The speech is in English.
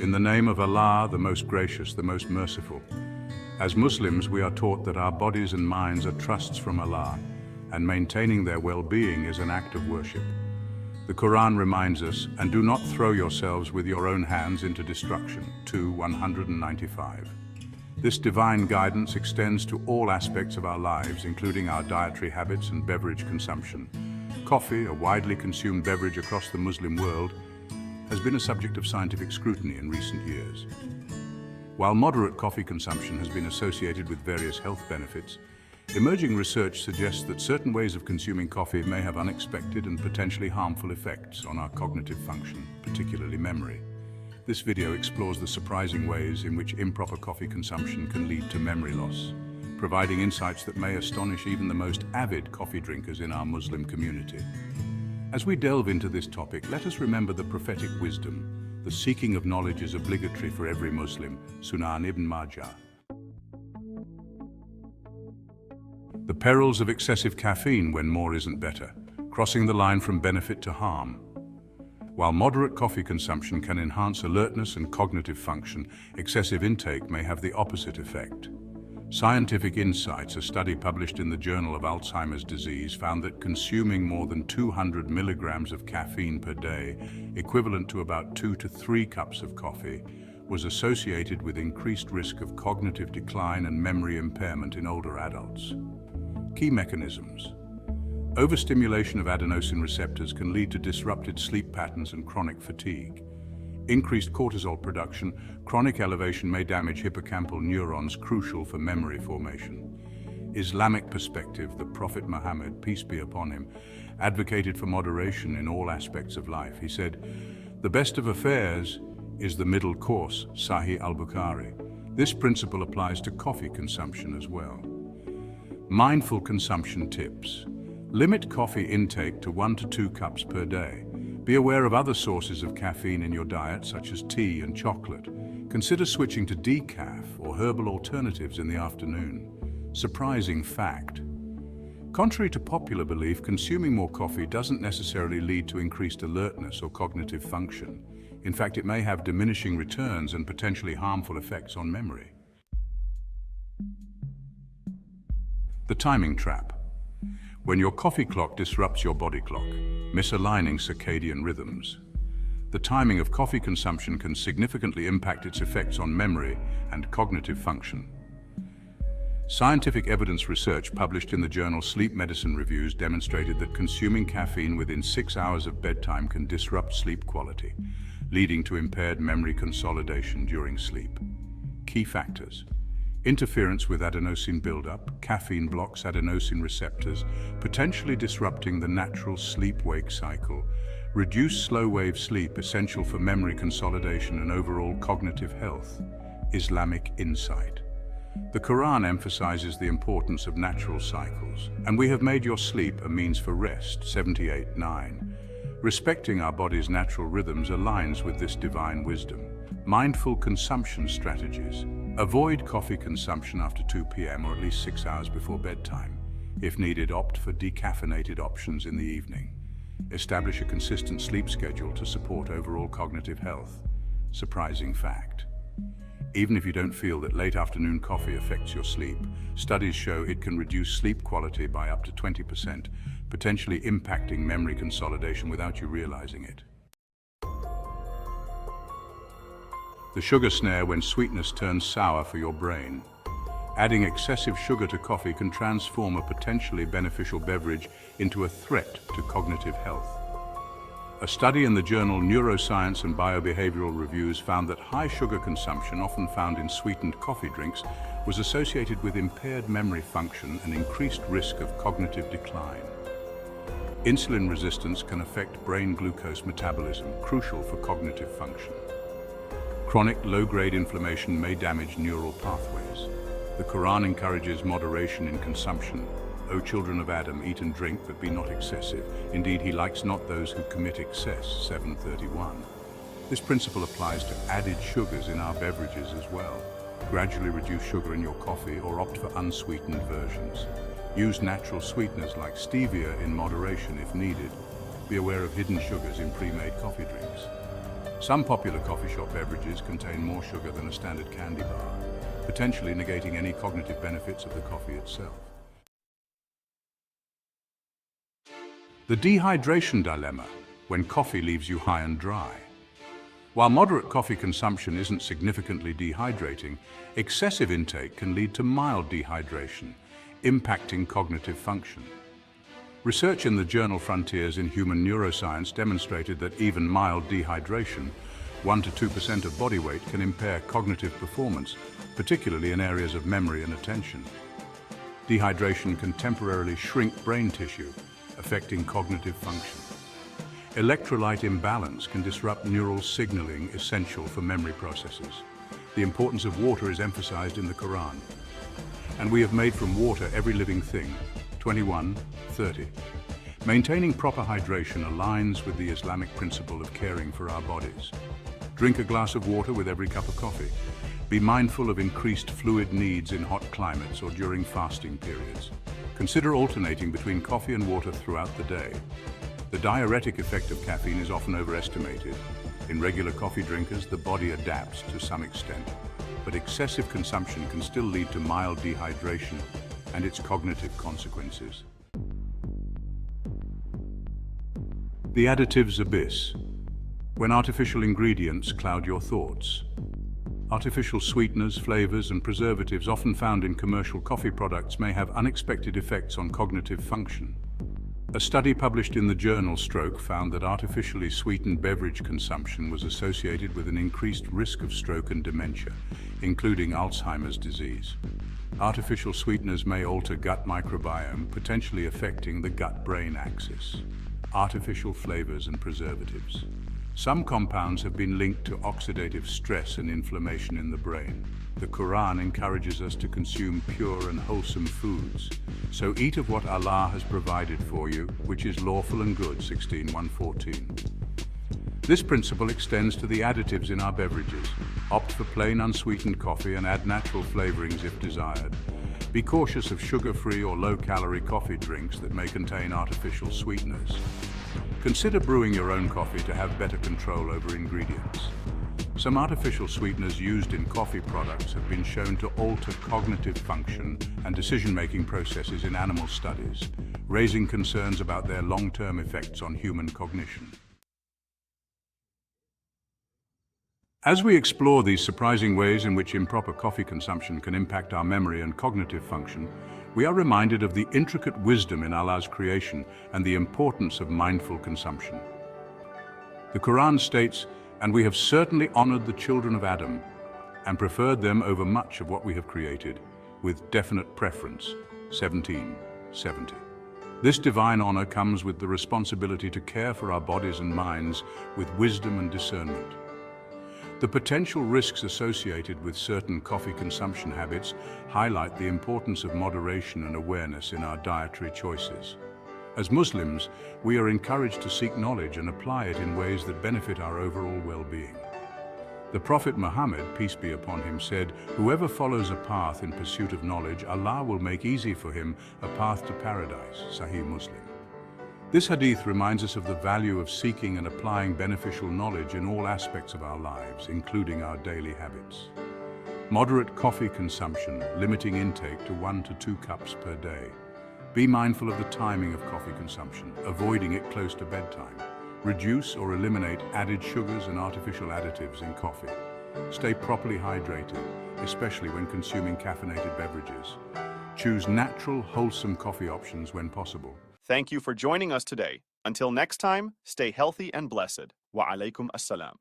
In the name of Allah, the most gracious, the most merciful. As Muslims, we are taught that our bodies and minds are trusts from Allah, and maintaining their well-being is an act of worship. The Quran reminds us, and do not throw yourselves with your own hands into destruction, 2:195. This divine guidance extends to all aspects of our lives, including our dietary habits and beverage consumption. Coffee, a widely consumed beverage across the Muslim world, has been a subject of scientific scrutiny in recent years. While moderate coffee consumption has been associated with various health benefits, emerging research suggests that certain ways of consuming coffee may have unexpected and potentially harmful effects on our cognitive function, particularly memory. This video explores the surprising ways in which improper coffee consumption can lead to memory loss, providing insights that may astonish even the most avid coffee drinkers in our Muslim community. As we delve into this topic, let us remember the prophetic wisdom. The seeking of knowledge is obligatory for every Muslim. Sunan Ibn Majah. The perils of excessive caffeine when more isn't better, crossing the line from benefit to harm. While moderate coffee consumption can enhance alertness and cognitive function, excessive intake may have the opposite effect. Scientific Insights, a study published in the Journal of Alzheimer's Disease, found that consuming more than 200 milligrams of caffeine per day, equivalent to about 2 to 3 cups of coffee, was associated with increased risk of cognitive decline and memory impairment in older adults. Key mechanisms. Overstimulation of adenosine receptors can lead to disrupted sleep patterns and chronic fatigue. Increased cortisol production, chronic elevation may damage hippocampal neurons crucial for memory formation. Islamic perspective, the Prophet Muhammad, peace be upon him, advocated for moderation in all aspects of life. He said, "The best of affairs is the middle course," Sahih al-Bukhari. This principle applies to coffee consumption as well. Mindful consumption tips. Limit coffee intake to 1 to 2 cups per day. Be aware of other sources of caffeine in your diet, such as tea and chocolate. Consider switching to decaf or herbal alternatives in the afternoon. Surprising fact. Contrary to popular belief, consuming more coffee doesn't necessarily lead to increased alertness or cognitive function. In fact, it may have diminishing returns and potentially harmful effects on memory. The timing trap. When your coffee clock disrupts your body clock, misaligning circadian rhythms. The timing of coffee consumption can significantly impact its effects on memory and cognitive function. Scientific evidence research published in the journal Sleep Medicine Reviews demonstrated that consuming caffeine within 6 hours of bedtime can disrupt sleep quality, leading to impaired memory consolidation during sleep. Key factors. Interference with adenosine buildup. Caffeine blocks adenosine receptors, potentially disrupting the natural sleep-wake cycle. Reduce slow-wave sleep, essential for memory consolidation and overall cognitive health. Islamic insight. The Quran emphasizes the importance of natural cycles, and we have made your sleep a means for rest, 78:9. Respecting our body's natural rhythms aligns with this divine wisdom. Mindful consumption strategies. Avoid coffee consumption after 2 p.m. or at least 6 hours before bedtime. If needed, opt for decaffeinated options in the evening. Establish a consistent sleep schedule to support overall cognitive health. Surprising fact. Even if you don't feel that late afternoon coffee affects your sleep, studies show it can reduce sleep quality by up to 20%, potentially impacting memory consolidation without you realizing it. The sugar snare when sweetness turns sour for your brain. Adding excessive sugar to coffee can transform a potentially beneficial beverage into a threat to cognitive health. A study in the journal Neuroscience and Biobehavioral Reviews found that high sugar consumption, often found in sweetened coffee drinks, was associated with impaired memory function and increased risk of cognitive decline. Insulin resistance can affect brain glucose metabolism, crucial for cognitive function. Chronic low-grade inflammation may damage neural pathways. The Quran encourages moderation in consumption. O children of Adam, eat and drink, but be not excessive. Indeed, he likes not those who commit excess, 7:31. This principle applies to added sugars in our beverages as well. Gradually reduce sugar in your coffee or opt for unsweetened versions. Use natural sweeteners like stevia in moderation if needed. Be aware of hidden sugars in pre-made coffee drinks. Some popular coffee shop beverages contain more sugar than a standard candy bar, potentially negating any cognitive benefits of the coffee itself. The dehydration dilemma, when coffee leaves you high and dry. While moderate coffee consumption isn't significantly dehydrating, excessive intake can lead to mild dehydration, impacting cognitive function. Research in the journal Frontiers in Human Neuroscience demonstrated that even mild dehydration, 1 to 2% of body weight, can impair cognitive performance, particularly in areas of memory and attention. Dehydration can temporarily shrink brain tissue, affecting cognitive function. Electrolyte imbalance can disrupt neural signaling essential for memory processes. The importance of water is emphasized in the Quran. And we have made from water every living thing. 21:30. Maintaining proper hydration aligns with the Islamic principle of caring for our bodies. Drink a glass of water with every cup of coffee. Be mindful of increased fluid needs in hot climates or during fasting periods. Consider alternating between coffee and water throughout the day. The diuretic effect of caffeine is often overestimated. In regular coffee drinkers, the body adapts to some extent, but excessive consumption can still lead to mild dehydration and its cognitive consequences. The additives abyss. When artificial ingredients cloud your thoughts. Artificial sweeteners, flavors, and preservatives often found in commercial coffee products may have unexpected effects on cognitive function. A study published in the journal Stroke found that artificially sweetened beverage consumption was associated with an increased risk of stroke and dementia, including Alzheimer's disease. Artificial sweeteners may alter gut microbiome, potentially affecting the gut-brain axis. Artificial flavors and preservatives. Some compounds have been linked to oxidative stress and inflammation in the brain. The Quran encourages us to consume pure and wholesome foods. So eat of what Allah has provided for you, which is lawful and good, 16:114. This principle extends to the additives in our beverages. Opt for plain unsweetened coffee and add natural flavorings if desired. Be cautious of sugar-free or low-calorie coffee drinks that may contain artificial sweeteners. Consider brewing your own coffee to have better control over ingredients. Some artificial sweeteners used in coffee products have been shown to alter cognitive function and decision-making processes in animal studies, raising concerns about their long-term effects on human cognition. As we explore these surprising ways in which improper coffee consumption can impact our memory and cognitive function, we are reminded of the intricate wisdom in Allah's creation and the importance of mindful consumption. The Quran states, "And we have certainly honored the children of Adam and preferred them over much of what we have created, with definite preference." 17:70. This divine honor comes with the responsibility to care for our bodies and minds with wisdom and discernment. The potential risks associated with certain coffee consumption habits highlight the importance of moderation and awareness in our dietary choices. As Muslims, we are encouraged to seek knowledge and apply it in ways that benefit our overall well-being. The Prophet Muhammad, peace be upon him, said, "Whoever follows a path in pursuit of knowledge, Allah will make easy for him a path to paradise." Sahih Muslim. This hadith reminds us of the value of seeking and applying beneficial knowledge in all aspects of our lives, including our daily habits. Moderate coffee consumption, limiting intake to 1 to 2 cups per day. Be mindful of the timing of coffee consumption, avoiding it close to bedtime. Reduce or eliminate added sugars and artificial additives in coffee. Stay properly hydrated, especially when consuming caffeinated beverages. Choose natural, wholesome coffee options when possible. Thank you for joining us today. Until next time, stay healthy and blessed. Wa alaikum assalam.